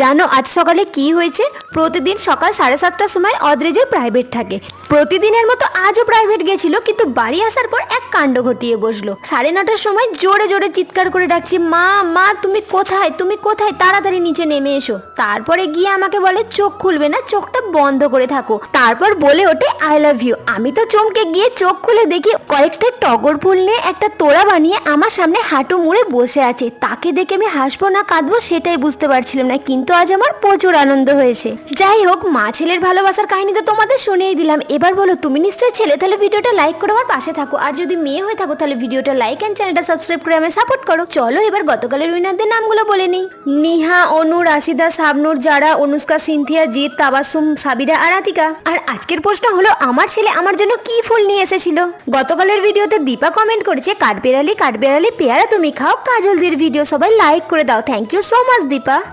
জানো আজ সকালে কি হয়েছে? প্রতিদিন সকাল 7:30টার সময় অদ্রিজের প্রাইভেট থাকে। প্রতিদিনের মতো আজও প্রাইভেট গেছিল, কিন্তু বাড়ি আসার পর এক কাণ্ড ঘটিয়ে বসলো। 9:30টার সময় জোরে জোরে চিৎকার করে ডাকছি, মা মা তুমি কোথায়, তুমি কোথায়, তাড়াতাড়ি নিচে নেমে এসো। তারপরে গিয়ে আমাকে বলে চোখ খুলবে না, চোখটা বন্ধ করে থাকো। তারপর বলে ওঠে আই লাভ ইউ। আমি তো চমকে গিয়ে চোখ খুলে দেখি কয়েকটা টগর ফুল নিয়ে একটা তোড়া বানিয়ে আমার সামনে হাঁটু মুড়ে বসে আছে। তাকে দেখে আমি হাসবো না কাঁদবো সেটাই বুঝতে পারছিলাম না, কিন্তু আজ আমার প্রচুর আনন্দ হয়েছে। যাই হোক, মা ছেলের ভালোবাসার কাহিনী তো তোমাদের শুনেই দিলাম। এবার বলো, তুমি নিশ্চয়ই ছেলে, তাহলে ভিডিওটা লাইক করে আমার পাশে থাকো। আর যদি মেয়ে হয়ে থাকো তাহলে ভিডিওটা লাইক এন্ড চ্যানেলটা সাবস্ক্রাইব করে আমায় সাপোর্ট করো। চলো এবার গতকালের উইনারদের নামগুলো বলে নিই। নিহা, অনু, রাশিদা, শাবনূর, জারা, অনুষ্কা, সিনথিয়া, জিৎ, তাবাসসুম, সাবিরা, আরাতিকা। আর আজকের প্রশ্ন হলো, আমার ছেলে আমার জন্য কি ফুল নিয়ে এসেছিল? গতকালের ভিডিওতে দীপা কমেন্ট করেছে, কাঠবেড়ালি কাঠবেড়ালি পেয়ারা তুমি খাও, কাজল দির ভিডিও সবাই লাইক করে দাও। Thank you so much Dipa.